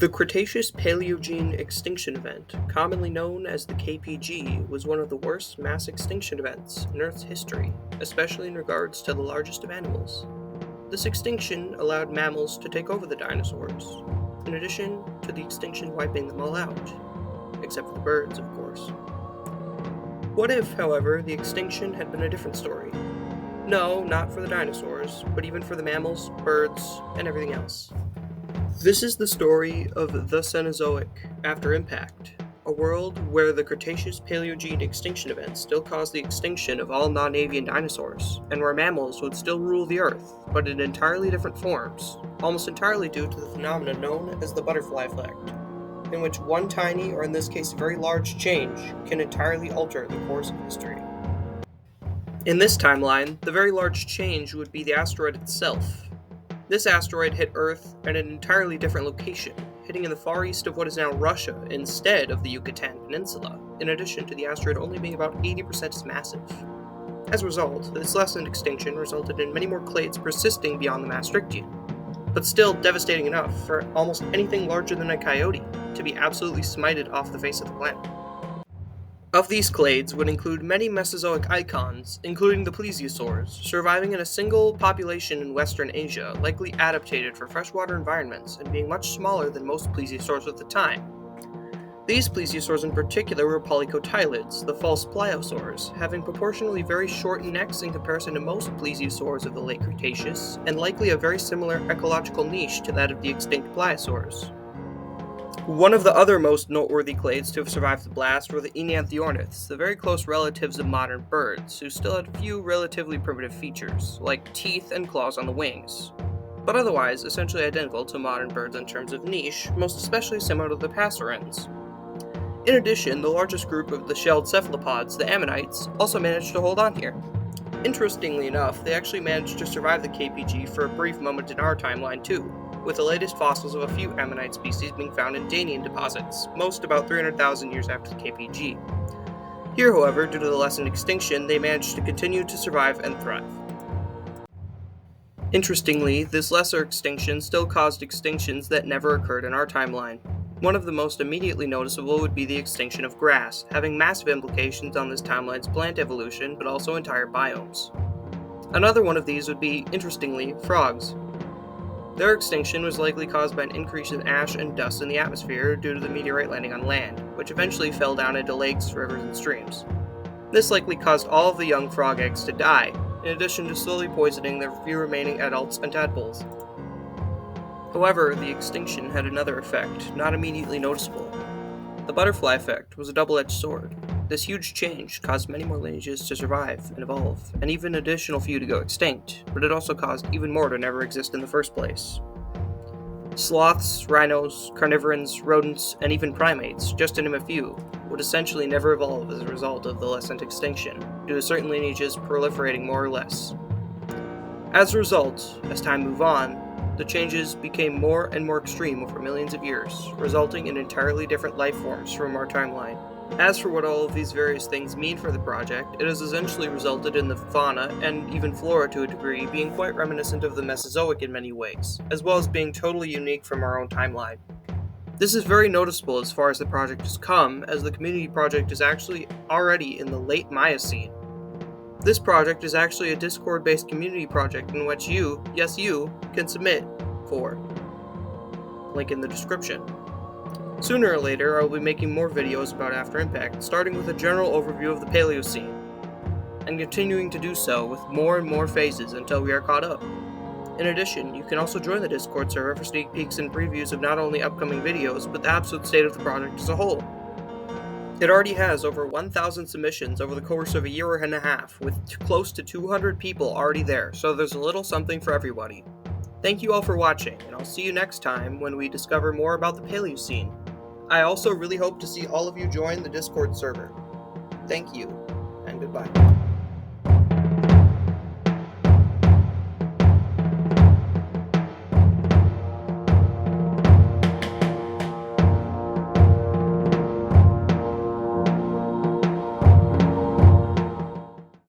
The Cretaceous-Paleogene extinction event, commonly known as the KPG, was one of the worst mass extinction events in Earth's history, especially in regards to the largest of animals. This extinction allowed mammals to take over the dinosaurs, in addition to the extinction wiping them all out, except for the birds, of course. What if, however, the extinction had been a different story? No, not for the dinosaurs, but even for the mammals, birds, and everything else. This is the story of the Cenozoic after impact, a world where the Cretaceous-Paleogene extinction event still caused the extinction of all non-avian dinosaurs, and where mammals would still rule the Earth, but in entirely different forms, almost entirely due to the phenomenon known as the butterfly effect, in which one tiny, or in this case very large, change can entirely alter the course of history. In this timeline, the very large change would be the asteroid itself. This asteroid hit Earth at an entirely different location, hitting in the far east of what is now Russia instead of the Yucatan Peninsula, in addition to the asteroid only being about 80% as massive. As a result, this lessened extinction resulted in many more clades persisting beyond the Maastrichtian, but still devastating enough for almost anything larger than a coyote to be absolutely smited off the face of the planet. Of these clades would include many Mesozoic icons, including the plesiosaurs, surviving in a single population in Western Asia, likely adapted for freshwater environments and being much smaller than most plesiosaurs at the time. These plesiosaurs in particular were polycotylids, the false pliosaurs, having proportionally very short necks in comparison to most plesiosaurs of the late Cretaceous, and likely a very similar ecological niche to that of the extinct pliosaurs. One of the other most noteworthy clades to have survived the blast were the enantiorniths, the very close relatives of modern birds, who still had few relatively primitive features, like teeth and claws on the wings, but otherwise essentially identical to modern birds in terms of niche, most especially similar to the passerines. In addition, the largest group of the shelled cephalopods, the ammonites, also managed to hold on here. Interestingly enough, they actually managed to survive the KPG for a brief moment in our timeline too, with the latest fossils of a few ammonite species being found in Danian deposits, most about 300,000 years after the KPG. Here, however, due to the lessened extinction, they managed to continue to survive and thrive. Interestingly, this lesser extinction still caused extinctions that never occurred in our timeline. One of the most immediately noticeable would be the extinction of grass, having massive implications on this timeline's plant evolution, but also entire biomes. Another one of these would be, interestingly, frogs. Their extinction was likely caused by an increase in ash and dust in the atmosphere due to the meteorite landing on land, which eventually fell down into lakes, rivers, and streams. This likely caused all of the young frog eggs to die, in addition to slowly poisoning the few remaining adults and tadpoles. However, the extinction had another effect, not immediately noticeable. The butterfly effect was a double-edged sword. This huge change caused many more lineages to survive and evolve, and even an additional few to go extinct, but it also caused even more to never exist in the first place. Sloths, rhinos, carnivorans, rodents, and even primates, just to name a few, would essentially never evolve as a result of the lessened extinction, due to certain lineages proliferating more or less. As a result, as time moved on, the changes became more and more extreme over millions of years, resulting in entirely different life forms from our timeline. As for what all of these various things mean for the project, it has essentially resulted in the fauna, and even flora to a degree, being quite reminiscent of the Mesozoic in many ways, as well as being totally unique from our own timeline. This is very noticeable as far as the project has come, as the community project is actually already in the late Miocene. This project is actually a Discord-based community project in which you, yes you, can submit for. Link in the description. Sooner or later, I will be making more videos about After Impact, starting with a general overview of the Paleocene, and continuing to do so with more and more phases until we are caught up. In addition, you can also join the Discord server for sneak peeks and previews of not only upcoming videos, but the absolute state of the project as a whole. It already has over 1,000 submissions over the course of a year and a half, with close to 200 people already there, so there's a little something for everybody. Thank you all for watching, and I'll see you next time when we discover more about the Paleocene. I also really hope to see all of you join the Discord server. Thank you, and goodbye.